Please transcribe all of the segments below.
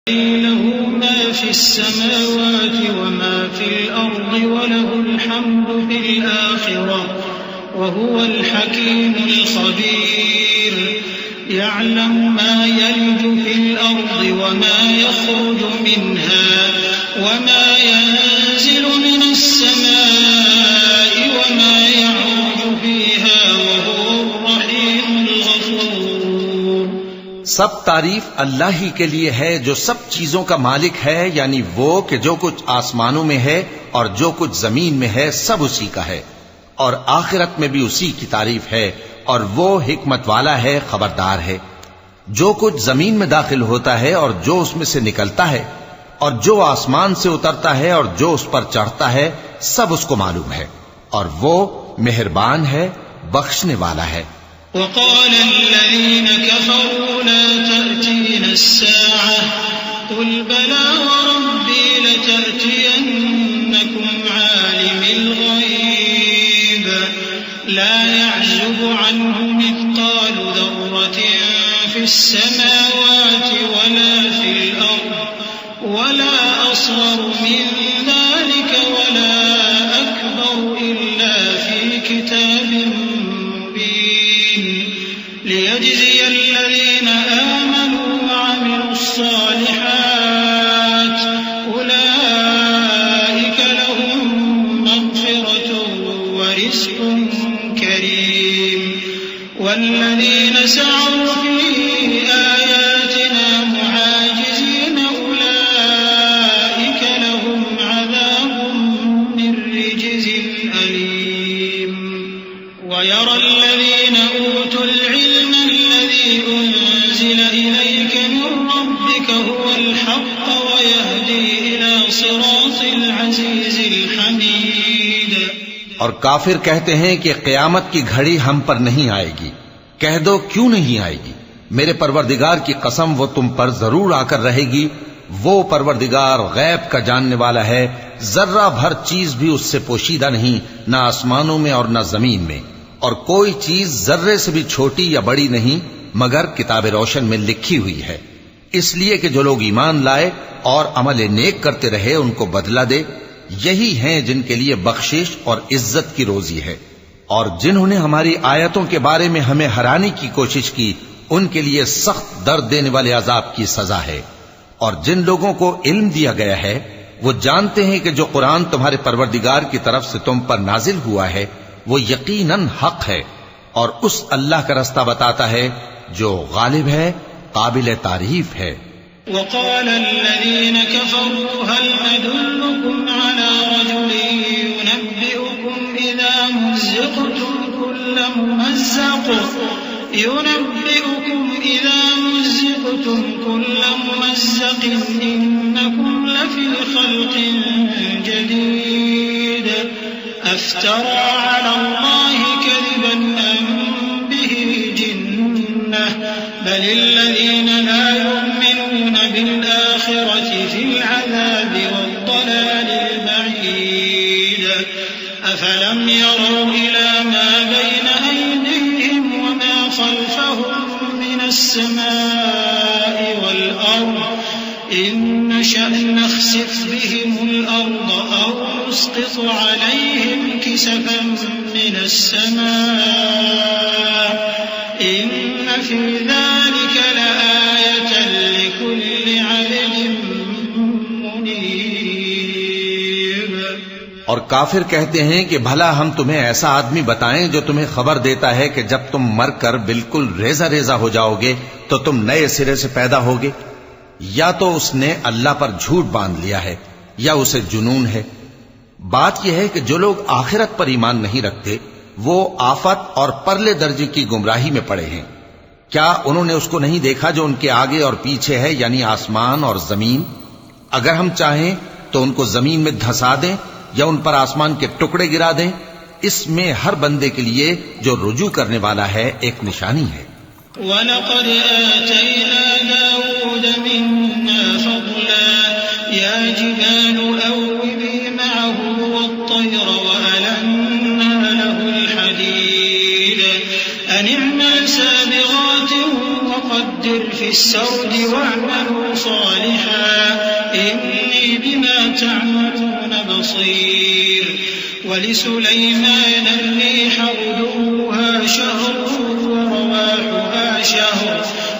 له ما في السماوات وما في الأرض وله الحمد في الآخرة وهو الحكيم الخبير يعلم ما يلج في الأرض وما يخرج منها وما ينزل من السماء وما يعرج فيها وهو الرحيم الغفور। सब तारीफ अल्लाह ही के लिए है जो सब चीजों का मालिक है, यानी वो कि जो कुछ आसमानों में है और जो कुछ जमीन में है सब उसी का है, और आखिरत में भी उसी की तारीफ है, और वो हिकमत वाला है, खबरदार है। जो कुछ जमीन में दाखिल होता है और जो उसमें से निकलता है और जो आसमान से उतरता है और जो उस पर चढ़ता है, सब उसको मालूम है, और वो मेहरबान है, बख्शने वाला है। وقال الذين كفروا لا تأتينا الساعة قل بلى وربي لتأتينكم عالم الغيب لا يعزب عنه مثقال ذرة في السماوات ولا في الأرض ولا أصغر من ذلك ولا أكبر إلا في كتاب ليجزي الذين آمنوا وعملوا الصالحات أولئك لهم مغفرة ورزق كريم والذين سعوا في آياتنا معاجزين أولئك لهم عذاب من رجز أليم ويرى الذين أوتوا العلم الذي أنزل إليك من ربك هو الحق ويهدي إلى صراط العزيز الحميد। और काफिर कहते हैं कि क़यामत की घड़ी हम पर नहीं आएगी। कह दो क्यों नहीं आएगी, मेरे परवरदिगार की कसम वो तुम पर जरूर आकर रहेगी। वो परवरदिगार गैब का जानने वाला है, जर्रा भर चीज भी उससे पोशीदा नहीं, न आसमानों में और न जमीन में, और कोई चीज जर्रे से भी छोटी या बड़ी नहीं मगर किताब रोशन में लिखी हुई है। इसलिए कि जो लोग ईमान लाए और अमल नेक करते रहे उनको बदला दे, यही हैं जिनके लिए बख्शिश और इज्जत की रोजी है। और जिन्होंने हमारी आयतों के बारे में हमें हराने की कोशिश की, उनके लिए सख्त दर्द देने वाले अजाब की सजा है। और जिन लोगों को इल्म दिया गया है वो जानते हैं कि जो कुरान तुम्हारे परवरदिगार की तरफ से तुम पर नाजिल हुआ है वो यकीनन हक है, और उस अल्लाह का रास्ता बताता है जो गालिब है, काबिल तारीफ है। वक़ाल الذين كفروا هل ندلكم على رجل ينبئكم إذا مزقتم كل ممزق إنكم لفي خلق جديد أفترى على الله كذبا أم به جنة بل الذين لا يؤمنون بالآخرة في العذاب والضلال البعيد أفلم يروا إلى ما بين أيديهم وما خلفهم من السماء والأرض إن نشأ نخسف بهم الأرض أو نسقط عليهم كسفا من السماء إن في ذلك لآية لكل عبد منيب। और काफिर कहते हैं कि भला हम तुम्हें ऐसा आदमी बताएं जो तुम्हें खबर देता है कि जब तुम मरकर बिल्कुल रेजा रेजा हो जाओगे तो तुम नए सिरे से पैदा होगे। या तो उसने अल्लाह पर झूठ बांध लिया है या उसे जुनून है। बात यह है कि जो लोग आखिरत पर ईमान नहीं रखते वो आफत और परले दर्जे की गुमराही में पड़े हैं। क्या उन्होंने उसको नहीं देखा जो उनके आगे और पीछे है, यानी आसमान और जमीन? अगर हम चाहें तो उनको जमीन में धंसा दें या उन पर आसमान के टुकड़े गिरा दें। इसमें हर बंदे के लिए जो रुजू करने वाला है एक निशानी है। वलक़द आतैना दाऊद मिन्ना फ़ज़ला या जिबालु अव्विबी मअहु वत्तय्र वअलन्ना लहुल हदीद अन इअमल साबिग़ातिन وقدر في السرد واعملوا صالحا إني بما تعملون بصير ولسليمان الريح غدوها شهر ورواحها شهر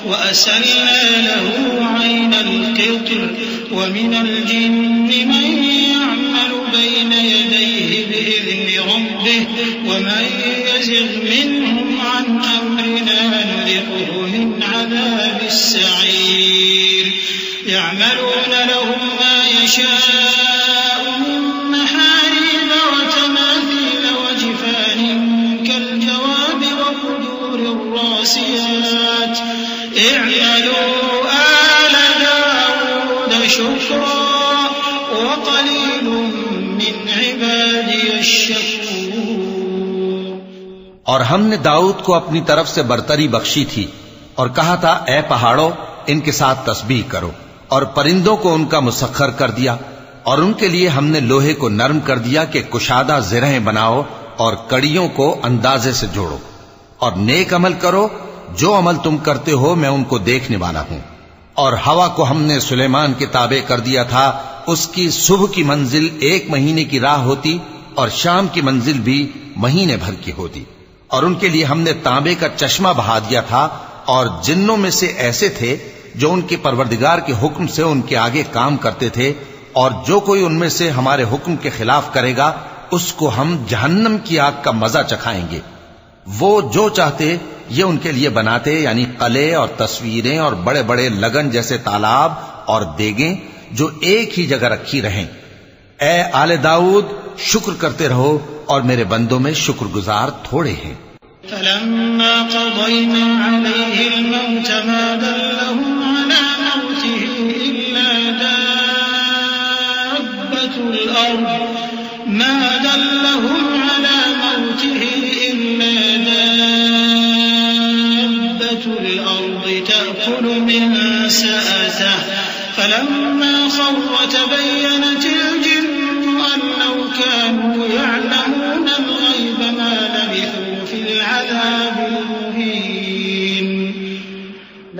وأسلنا له عين القطر ومن الجن من يعمل بين يديه بإذن ربه ومن يزغ منهم عن أمرنا نذقه من عذاب السعير يعملون لهم ما يشاء من محاريب وتماثيل وجفان كالجواب وقدور الراسيات اعملوا آل داود شكرا وقليل من عبادي الشكور। और हमने दाऊद को अपनी तरफ से बरतरी बख्शी थी और कहा था, ए पहाड़ों, इनके साथ तस्बीह करो। और परिंदों को उनका मुसख्खर कर दिया और उनके लिए हमने लोहे को नरम कर दिया कि कुशादा ज़िरहें बनाओ और कड़ियों को अंदाजे से जोड़ो। और नेक अमल करो, जो अमल तुम करते हो मैं उनको देखने वाला हूं। और हवा को हमने सुलेमान के ताबे कर दिया था, उसकी सुबह की मंजिल 1 महीने की राह होती और शाम की मंजिल भी महीने भर की होती। और उनके लिए हमने तांबे का चश्मा बहा दिया था। और जिन्नों में से ऐसे थे जो उनके परवरदिगार के हुक्म से उनके आगे काम करते थे, और जो कोई उनमें से हमारे हुक्म के खिलाफ करेगा उसको हम जहन्नम की आग का मजा चखाएंगे। वो जो चाहते ये उनके लिए बनाते, यानी कले और तस्वीरें और बड़े बड़े लगन जैसे तालाब और देगें जो एक ही जगह रखी रहें। ए आले दाऊद, शुक्र करते रहो और मेरे बंदों में शुक्रगुजार थोड़े हैं। फलम्मा क़ज़यना अलैहि अल-मौत मा दल्लहुम अला मौतिही इल्ला दाब्बतुल अर्द मा दल्लहुम अला मौतिही इल्ला दाब्बतुल अर्द तअकुलु मिन सअतह फलम्मा ख़र्र तबय्यनतिल जिन्नु अन लौ कानू यअलमून अल-ग़ैब मा लबिथू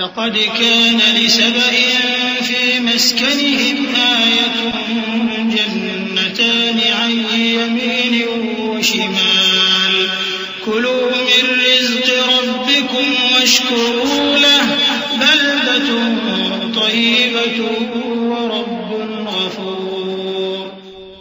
لقد كان لسبإ في مسكنهم آية جنتان عن يمين وشمال كلوا من رزق ربكم واشكروا له بلدة طيبة ورب غفور।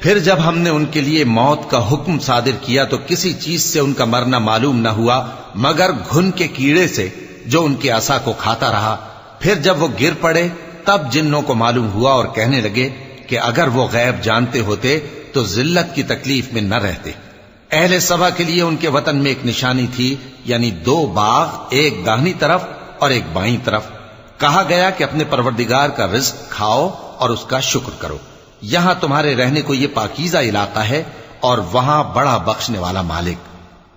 फिर जब हमने उनके लिए मौत का हुक्म सादिर किया तो किसी चीज से उनका मरना मालूम न हुआ मगर घुन के कीड़े से जो उनके आसा को खाता रहा। फिर जब वो गिर पड़े तब जिन्नों को मालूम हुआ और कहने लगे कि अगर वो गैब जानते होते तो जिल्लत की तकलीफ में न रहते। अहले सबा के लिए उनके वतन में एक निशानी थी, यानी 2 बाग, एक दाहिनी तरफ और एक बाईं तरफ। कहा गया कि अपने परवरदिगार का रिज्क खाओ और उसका शुक्र करो। यहां तुम्हारे रहने को ये पाकीज़ा इलाका है और वहां बड़ा बख्शने वाला मालिक।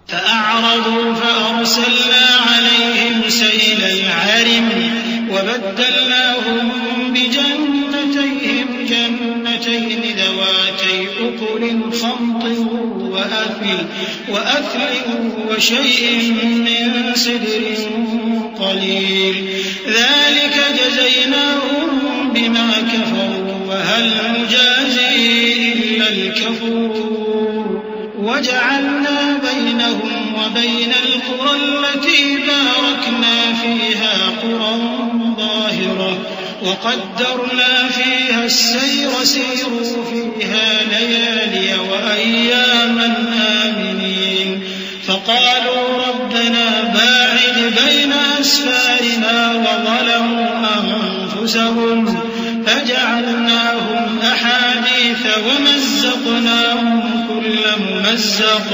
فأعرضوا فأرسلنا عليهم سيل العرم وبدلناهم بجنتيهم جنتين ذواتي أكل خمط وأثل وشيء من سدر قليل ذلك جزيناهم بما كفروا وهل نجازي إلا الكفور وجعلنا بينهم وبين القرى التي باركنا فيها قرى ظاهرة وقدرنا فيها السير سيروا فيها ليالي وأياما آمنين فقالوا ربنا باعد بين أسفارنا وظلموا أنفسهم فجعلناهم أحاديث ومزقناهم كل ممزق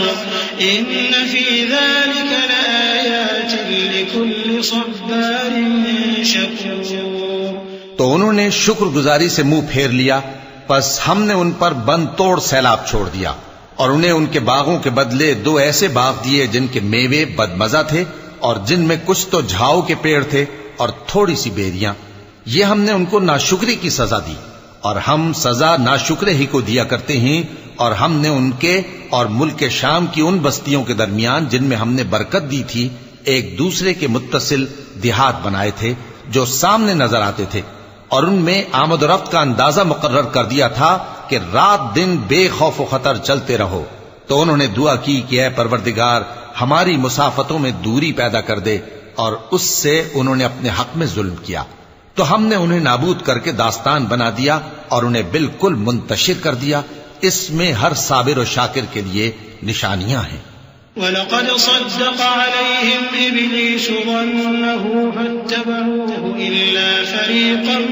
إن في ذلك لآيات لكل صبار شكور। तो उन्होंने शुक्रगुजारी से मुंह फेर लिया, बस हमने उन पर बंद तोड़ सैलाब छोड़ दिया और उन्हें उनके बागों के बदले 2 ऐसे बाग दिए जिनके मेवे बदमजा थे और जिनमें कुछ तो झाओ के पेड़ थे और थोड़ी सी बेरियां। ये हमने उनको नाशुक्री की सजा दी और हम सजा नाशुक्रे ही को दिया करते हैं। और हमने उनके और मुल्क शाम की उन बस्तियों के दरमियान जिनमें हमने बरकत दी थी एक दूसरे के मुत्तसिल देहात बनाए थे जो सामने नजर आते थे, और उनमें आमद और रफ्त का अंदाजा मुकर्रर कर दिया था कि रात दिन बेखौफ व खतर चलते रहो। तो उन्होंने दुआ की कि ऐ परवरदिगार, हमारी मुसाफतों में दूरी पैदा कर दे, और उससे उन्होंने अपने हक में जुल्म किया। तो हमने उन्हें नाबूद करके दास्तान बना दिया और उन्हें बिल्कुल मुंतशिर कर दिया। इसमें हर साबिर और शाकिर के लिए निशानियां हैं। वलक़द सद्दक़ अलैहिम इब्लीस ज़न्नहु फत्तबऊहु इल्ला फ़रीक़न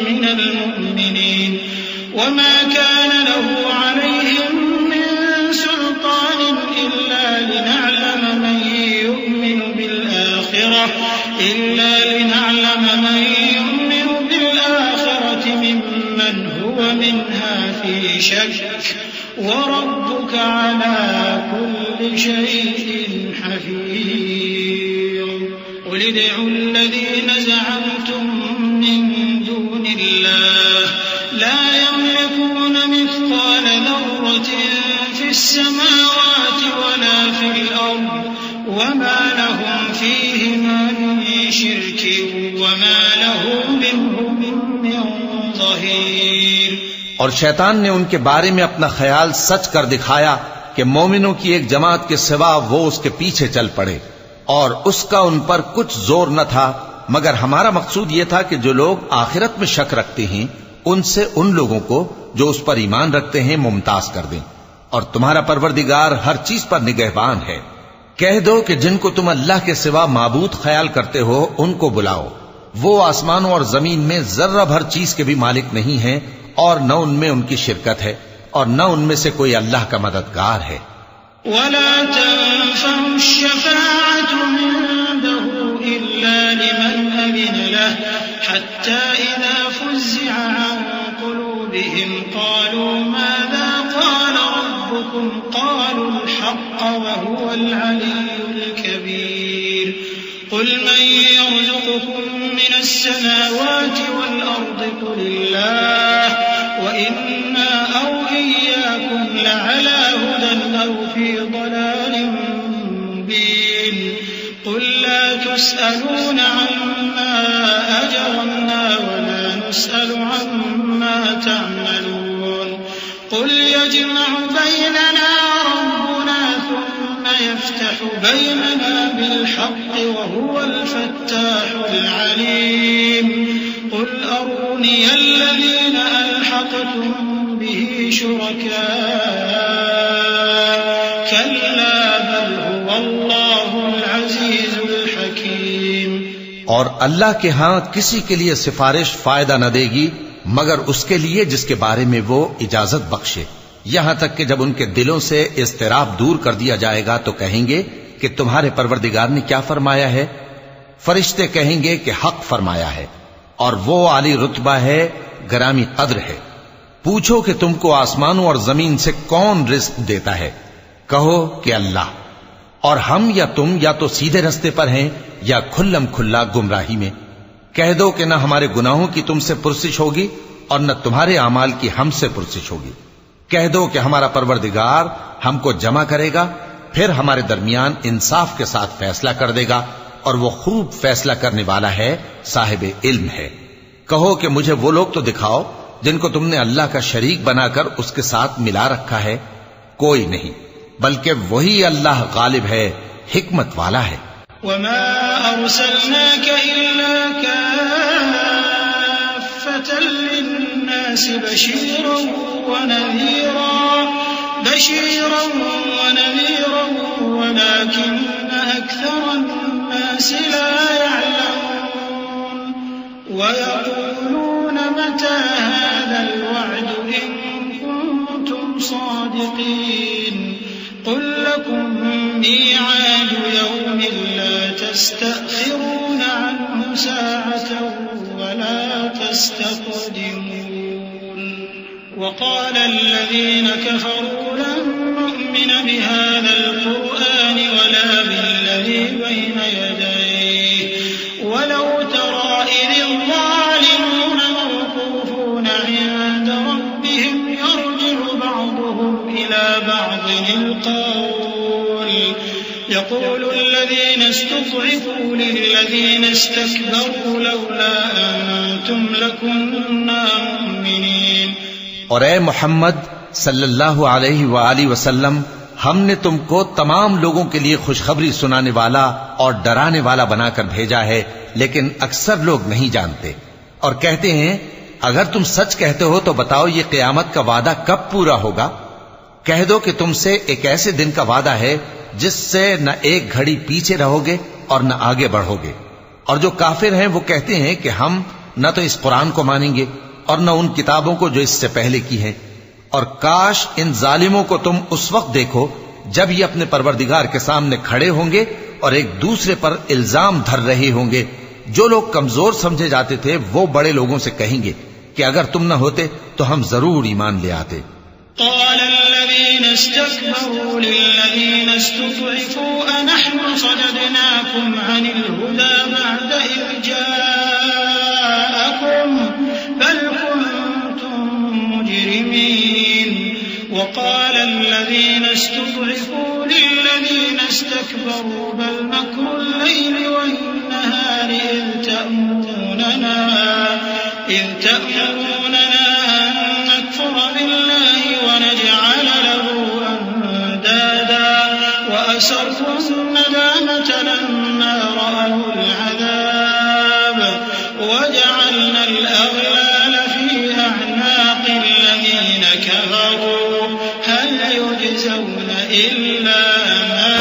मिनल मुअ्मिनीन वमा कान लहु अलैहिम मिन सुल्तानिन इल्ला लिनअलम मन यु'मिनु बिल आखिरति मिम्मन हुव मिन्हा फ़ी शक्क वरब्बुक अला कुल्लि शैइन हफ़ीज़। क़ुल उद'उ अल्लज़ीना ज़अमतुम मिन दूनिल्लाह ला यमलिकून मिस्क़ाल ज़र्रतिन फ़िस्समावाति वला फ़िल अर्ज़ वमा लहुम फ़ीहिमा मिन शिर्किन वमा लहु मिनहुम मिन ज़हीर। और शैतान ने उनके बारे में अपना ख्याल सच कर दिखाया कि मोमिनों की एक जमात के सिवा वो उसके पीछे चल पड़े, और उसका उन पर कुछ जोर न था, मगर हमारा मकसूद ये था कि जो लोग आखिरत में शक रखते हैं उनसे उन लोगों को जो उस पर ईमान रखते हैं मुमताज कर दें। और तुम्हारा परवरदिगार हर चीज पर निगहबान है। कह दो कि जिनको तुम अल्लाह के सिवा माबूद ख्याल करते हो उनको बुलाओ। वो आसमानों और जमीन में जर्रा भर चीज के भी मालिक नहीं है, और न उनमें उनकी शिरकत है, और न उनमें से कोई अल्लाह का मददगार है। वला तंफ़उ श्शफ़ाअतु इंदहु इल्ला लिमन अज़िन लहु हत्ता इज़ा फ़ुज़िअ अन क़ुलूबिहिम क़ालू माज़ा क़ाल रब्बुकुम क़ालूल हक़्क़ व हुवल अलिय्युल कबीर। क़ुल मन यर्ज़ुक़ुकुम मिनस समावाति वल अर्ज़ि क़ुलिल्लाह व इन्ना औ इय्याकुम लअला हुदन औ फ़ी ضलालिन मुबीन। क़ुल ला तुस्अलून अम्मा अजरमना व ला नुस्अलु अम्मा तअमलून। क़ुल यजमअु बैनना रब्बुना थुम्मा यफ्तहु बैनना बिलहक़्क़ि व हुवल फ़त्ताहुल अलीम। क़ुल अरूनी अल्लज़ीना अलहक़्तुम बिही शुरका कल्ला बल हुवल्लाहुल अज़ीज़ुल हकीम। और अल्लाह के हां किसी के लिए सिफारिश फायदा न देगी मगर उसके लिए जिसके बारे में वो इजाजत बख्शे, यहां तक कि जब उनके दिलों से इज़्तिराब दूर कर दिया जाएगा तो कहेंगे कि तुम्हारे परवरदिगार ने क्या फरमाया है। फरिश्ते कहेंगे कि हक फरमाया है, और वो आली रुतबा है, गरामी कद्र है। पूछो कि तुमको आसमानों और जमीन से कौन रिज़्क़ देता है, कहो कि अल्लाह। और हम या तुम या तो सीधे रास्ते पर हैं या खुल्लम खुल्ला गुमराही में। कह दो कि न हमारे गुनाहों की तुमसे पुरसिश होगी और न तुम्हारे अमाल की हमसे पुरसिश होगी। कह दो कि हमारा परवरदिगार हमको जमा करेगा, फिर हमारे दरमियान इंसाफ के साथ फैसला कर देगा, और वो खूब फैसला करने वाला है, साहिब इल्म है। कहो कि मुझे वो लोग तो दिखाओ जिनको तुमने अल्लाह का शरीक बनाकर उसके साथ मिला रखा है। कोई नहीं, बल्कि वही अल्लाह गालिब है, हिकमत वाला है। वमा अरसलनाका इल्ला काफ़्फ़तन लिन्नास बशीरन व नज़ीरन वलाकिन्न अक्सरन नास ला यअलमून वयक़ूलून मता हाज़ल वअदु इन कुन्तुम सादिक़ीन। क़ुल लकुम मीआदु यौमिन ला तस्तअखिरून अन्हु साअतन वला तस्तक़दिमून। वक़ाल الذين كفروا لن نؤمن بهذا القرآن ولا بالذي بين يديه ولو ترى إذ الظالمون موقوفون عند ربهم يرجع بعضهم إلى بعض القول यक़ूलुल्लज़ीना इस्तुज़इफ़ू लिल्लज़ीना इस्तकबरू लौला अंतुम लकुन्ना मुमिनीन। और ए मोहम्मद सल्लल्लाहु अलैहि वआलिहि वसल्लम, हमने तुमको तमाम लोगों के लिए खुशखबरी सुनाने वाला और डराने वाला बनाकर भेजा है, लेकिन अक्सर लोग नहीं जानते और कहते हैं अगर तुम सच कहते हो तो बताओ ये क़यामत का वादा कब पूरा होगा। कह दो कि तुमसे एक ऐसे दिन का वादा है जिससे न एक घड़ी पीछे रहोगे और न आगे बढ़ोगे। और जो काफिर हैं वो कहते हैं कि हम न तो इस कुरान को मानेंगे और न उन किताबों को जो इससे पहले की हैं। और काश इन जालिमों को तुम उस वक्त देखो जब ये अपने परवरदिगार के सामने खड़े होंगे और एक दूसरे पर इल्जाम धर रहे होंगे। जो लोग कमजोर समझे जाते थे वो बड़े लोगों से कहेंगे कि अगर तुम न होते तो हम जरूर ईमान ले आते। क़ालल्लज़ीना इस्तकबरू लिल्लज़ीना इस्तुज़इफ़ू अनहनु सददनाकुम अनिल हुदा बअद इज़ जाअकुम बल कुन्तुम मुजरिमीन। वक़ालल्लज़ीना इस्तुज़इफ़ू लिल्लज़ीना इस्तकबरू बल मकरुल लैलि वन्नहारि इज़ तअमुरूनना अन नकफुर बिल्लाहि ونجعل له أندادا وأسروا الندامة لما رأوا العذاب وجعلنا الأغلال في أعناق الذين كفروا هل يجزون إلا ما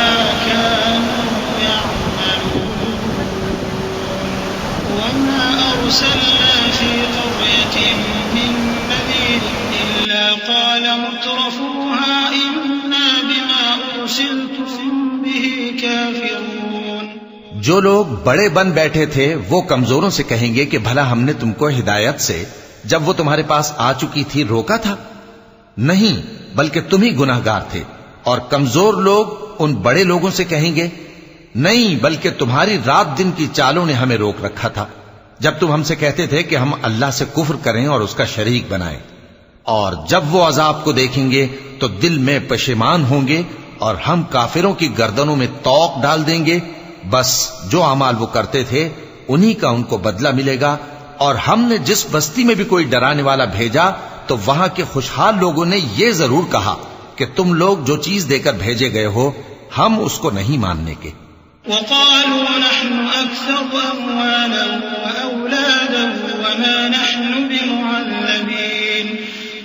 كانوا يعملون وما أرسلنا في قرية من نذير قال مترفوها إنا بما أرسلتم به كافرون। जो लोग बड़े बन बैठे थे वो कमजोरों से कहेंगे कि भला हमने तुमको हिदायत से जब वो तुम्हारे पास आ चुकी थी रोका था? नहीं, बल्कि तुम ही गुनाहगार थे। और कमजोर लोग उन बड़े लोगों से कहेंगे नहीं, बल्कि तुम्हारी रात दिन की चालों ने हमें रोक रखा था जब तुम हमसे कहते थे कि हम अल्लाह से कुफ्र करें और उसका शरीक बनाएं। और जब वो अजाब को देखेंगे तो दिल में पशेमान होंगे और हम काफिरों की गर्दनों में तौक डाल देंगे। बस जो अमाल वो करते थे उन्हीं का उनको बदला मिलेगा। और हमने जिस बस्ती में भी कोई डराने वाला भेजा तो वहां के खुशहाल लोगों ने ये जरूर कहा कि तुम लोग जो चीज देकर भेजे गए हो हम उसको नहीं मानने के। वक़ालू नहनु अक्सरु अम्वालन व औलादन वमा नहनु बिमुअज़्ज़बीन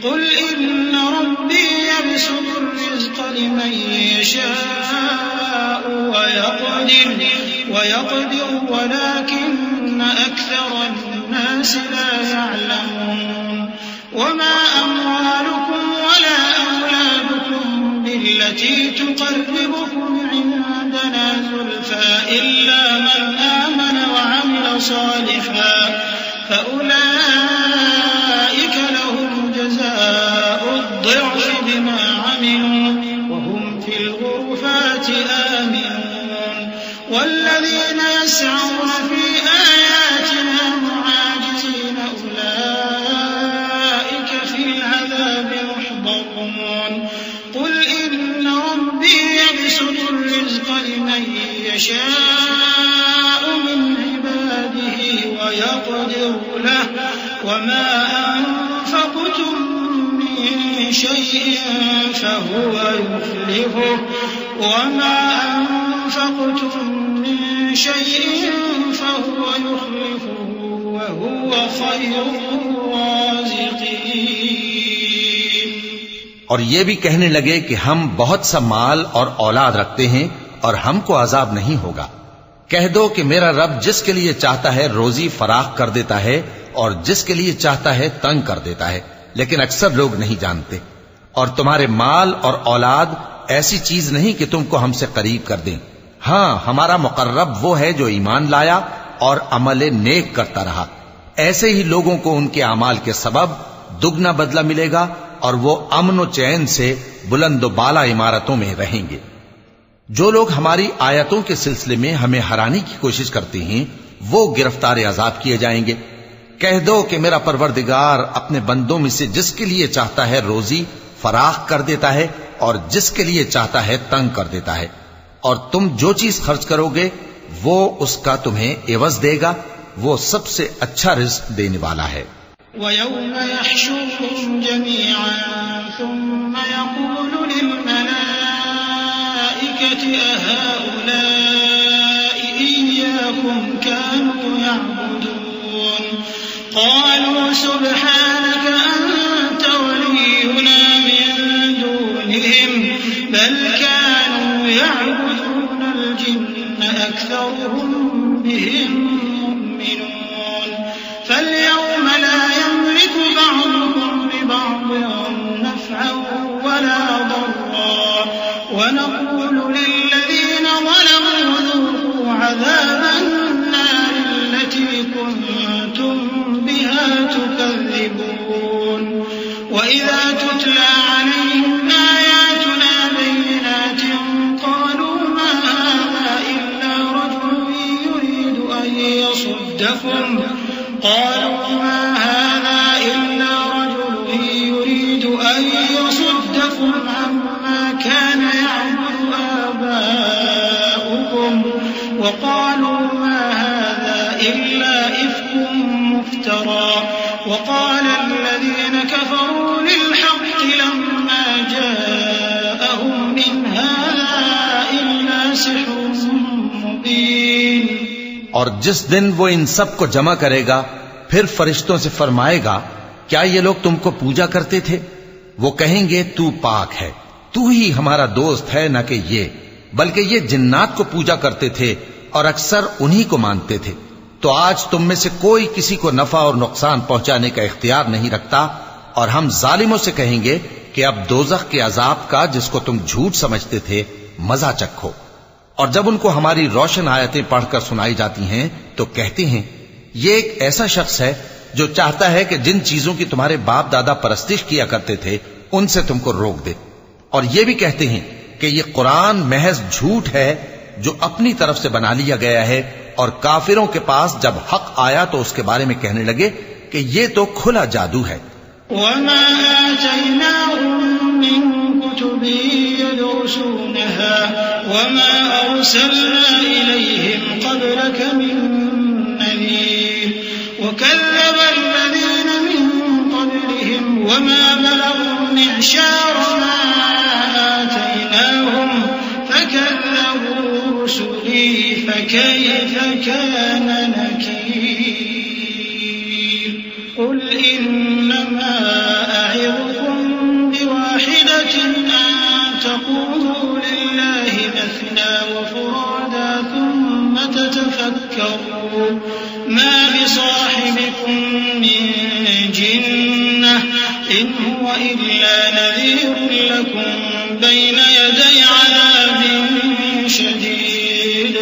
क़ुल इन्न रब्बी यबसुतु अर्रिज़्क़ लिमन यशाअु व यक़दिरु वलाकिन्न अक्सरन नासि ला यअलमून वमा अम्वालुकुम वला औलादुकुम बिल्लती तुक़र्रिबुकुम इंदना ज़ुल्फ़ा इल्ला मन आमन व अमिल सालिहान फ़उलाइक लहुम जज़ाउ الضِّعْفِ بما عملوا وهم في الغرفات آمنون والذين يسعون في آياتنا معاجزين أولئك في العذاب محضرون قل إن ربي يبسط الرزق لمن يشاء من عباده ويقدر له وما أنفقتم من شيء فهو يخلفه وما أنفقتم من شيء فهو يخلفه وهو خير الرازقين। और ये भी कहने लगे कि हम बहुत सा माल और औलाद रखते हैं और हमको अजाब नहीं होगा। कह दो कि मेरा रब जिसके लिए चाहता है रोजी फराख कर देता है और जिसके लिए चाहता है तंग कर देता है, लेकिन अक्सर लोग नहीं जानते। और तुम्हारे माल और औलाद ऐसी चीज नहीं कि तुमको हमसे करीब कर दें। हाँ, हमारा मुकर्रब वो है जो ईमान लाया और अमल नेक करता रहा। ऐसे ही लोगों को उनके अमाल के सबब दुगना बदला मिलेगा और वो अमन और चैन से बुलंद बाला इमारतों में रहेंगे। जो लोग हमारी आयतों के सिलसिले में हमें हराने की कोशिश करते हैं वो गिरफ्तार अजाब किए जाएंगे। कह दो कि मेरा परवरदिगार अपने बंदों में से जिसके लिए चाहता है रोजी फराख कर देता है और जिसके लिए चाहता है तंग कर देता है। और तुम जो चीज खर्च करोगे वो उसका तुम्हें एवज देगा, वो सबसे अच्छा रिज्क देने वाला है। वयौम यहशुरुहुम जमीअन सुम्मा यक़ूलु लिलमलाइकति अहाउलाइ इय्याकुम कानू यअबुदून क़ालू सुब्हानक अंत वलियुना मिन दूनिहिम बल कानू यअबुदूनल जिन्न अक्सरुहुम बिहिम मुमिनून फल्यौम ला यमलिकु बअदुकुम लिबअदिन नफ़अन वला दर्रा वनक़ूलु लिल्लज़ीना ज़लमू ذूक़ू अज़ाबन नारि अल्लती कुन्तुम बिहा तुकज़्ज़िबून वइज़ा तुतला अलैहिम आयातुना बय्यिनातिन क़ालू मा हाज़ा इल्ला रजुलुन युरीदु अन यसुद्दकुम अम्मा कान यअबुदु आबाउकुम वक़ालू मा हाज़ा इल्ला इफ़्कुम मुफ़्तरा वक़ाल الذين كفروا للحق لما جاءهم إن هذا إلا سحر مبين। और जिस दिन वो इन सब को जमा करेगा फिर फरिश्तों से फरमाएगा, क्या ये लोग तुमको पूजा करते थे? वो कहेंगे, तू पाक है, तू ही हमारा दोस्त है, न कि ये, बल्कि ये जिन्नात को पूजा करते थे और अक्सर उन्हीं को मानते थे। तो आज तुम में से कोई किसी को नफा और नुकसान पहुंचाने का इख्तियार नहीं रखता, और हम जालिमों से कहेंगे कि अब दोज़ख के अजाब का, जिसको तुम झूठ समझते थे, मजा चखो। और जब उनको हमारी रोशन आयतें पढ़कर सुनाई जाती हैं तो कहते हैं, ये एक ऐसा शख्स है जो चाहता है कि जिन चीजों की तुम्हारे बाप दादा परस्तिश किया करते थे उनसे तुमको रोक दे। और ये भी कहते हैं कि ये कुरान महज झूठ है जो अपनी तरफ से बना लिया गया है। और काफिरों के पास जब हक आया तो उसके बारे में कहने लगे कि ये तो खुला जादू है। वमा आतैनाहुम मिन कुतुबिन यदरुसूनहा वमा अरसलना इलैहिम क़ब्लक मिन नज़ीर वकज़्ज़बा अल्लज़ीना मिन क़ब्लिहिम वमा बलगू मिअशार मा आतैनाहुम फकज़्ज़बू रुसुली फकैफ़ कान नकीर। قل إنما أعظكم بواحدة أن تقوموا لله مثنى وفرادا ثم تتفكروا ما بصاحبكم من جنة إن هو إلا نذير لكم بين يدي عذاب شديد।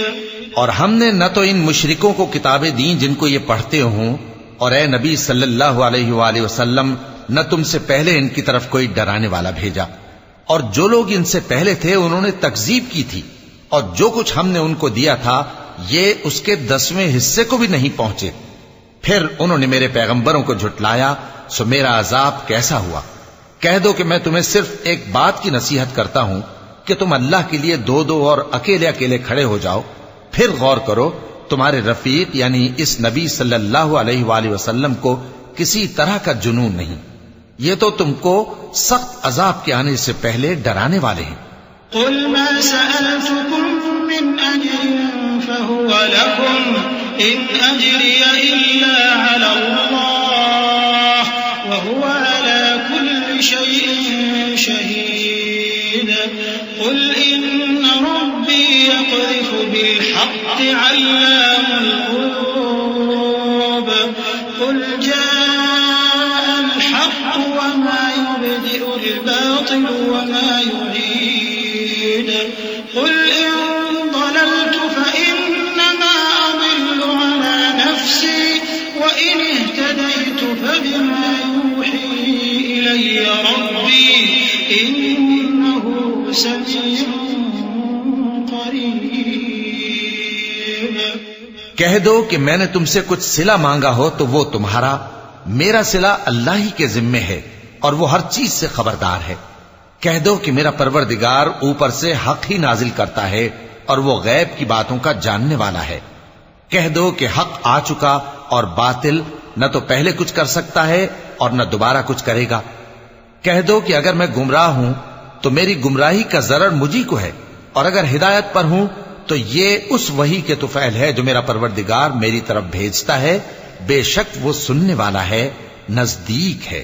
और हमने न तो इन मुशरिकों को किताबें दी जिनको ये पढ़ते हों, और ए नबी सल्लल्लाहु अलैहि वसल्लम न तुमसे पहले इनकी तरफ कोई डराने वाला भेजा, और जो लोग इनसे पहले थे उन्होंने तकजीब की थी, और जो कुछ हमने उनको दिया था ये उसके 10वें हिस्से को भी नहीं पहुंचे। फिर उन्होंने मेरे पैगंबरों को झुटलाया, सो मेरा अजाब कैसा हुआ। कह दो कि मैं तुम्हें सिर्फ एक बात की नसीहत करता हूं कि तुम अल्लाह के लिए दो दो और अकेले अकेले खड़े हो जाओ, फिर गौर करो तुम्हारे रफीक यानी इस नबी सल्लल्लाहु अलैहि वसल्लम को किसी तरह का जुनून नहीं, ये तो तुमको सख्त अजाब के आने से पहले डराने वाले हैं। कुल मा सअलतुकुम मिन अजरिन फहुव लकुम इन अजरिय इल्ला अला अल्लाह व हुवा अला कुल्लि शैइन शहीद। कुल इन्न रब्बी यक़ज़िफु बिल हक़्क़ि अल्लामुल ग़ुयूब। कुल जाअल हक़्क़ु व मा युबदिउल बातिल व मा युईद। कुल इन ضللت فإन्नमा अज़िल्लु अला नफ़्सी व इन इह्तदयतु फबिमा यूही इलय्य रब्बी इन्नहु समीउन क़रीब। कह दो कि मैंने तुमसे कुछ सिला मांगा हो तो वो तुम्हारा, मेरा सिला अल्लाह ही के जिम्मे है और वो हर चीज से खबरदार है। कह दो कि मेरा परवरदिगार ऊपर से हक ही नाजिल करता है और वो गैब की बातों का जानने वाला है। कह दो कि हक आ चुका और बातिल न तो पहले कुछ कर सकता है और न दोबारा कुछ करेगा। कह दो कि अगर मैं गुमराह हूं तो मेरी गुमराही का जरर मुझी को है, और अगर हिदायत पर हूं तो ये उस वही के तुफैल है जो मेरा परवरदिगार मेरी तरफ भेजता है। बेशक वो सुनने वाला है, नजदीक है।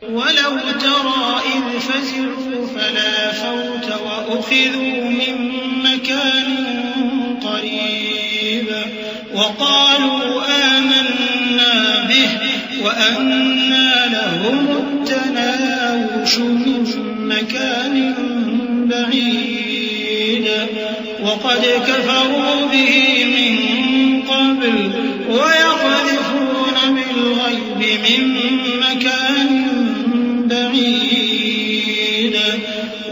वलौ तरा इज़ फज़िअू फला फौत वउख़िज़ू मिन मकानिन क़रीब वक़ालू आमन्ना बिहि वअन्ना लहुमुत तनावुशु मिन मकानिन बईद वक़द कफ़रू बिहि मिन क़ब्ल वयक़ذफून बिल्ग़ैब मिन मकान बईद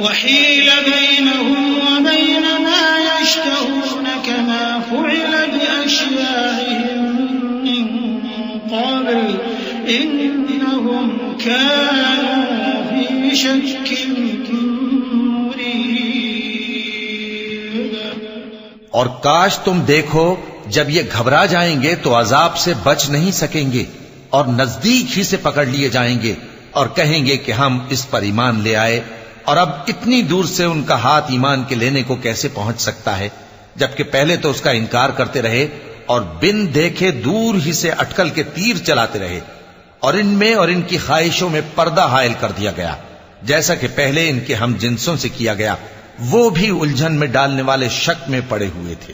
वहील बैनहुम वबैन मा यश्तहून कमा फ़ुइल बिअश्याइहिम मिन क़ब्ल इन्नहुम कानू फ़ी शक्किन मुरीब। और काश तुम देखो जब ये घबरा जाएंगे तो अजाब से बच नहीं सकेंगे और नजदीक ही से पकड़ लिए जाएंगे और कहेंगे कि हम इस पर ईमान ले आए, और अब इतनी दूर से उनका हाथ ईमान के लेने को कैसे पहुंच सकता है, जबकि पहले तो उसका इनकार करते रहे और बिन देखे दूर ही से अटकल के तीर चलाते रहे, और इनमें और इनकी ख्वाहिशों में पर्दा हायल कर दिया गया, जैसा कि पहले इनके हम जिनसों से किया गया। वो भी उलझन में डालने वाले शक में पड़े हुए थे।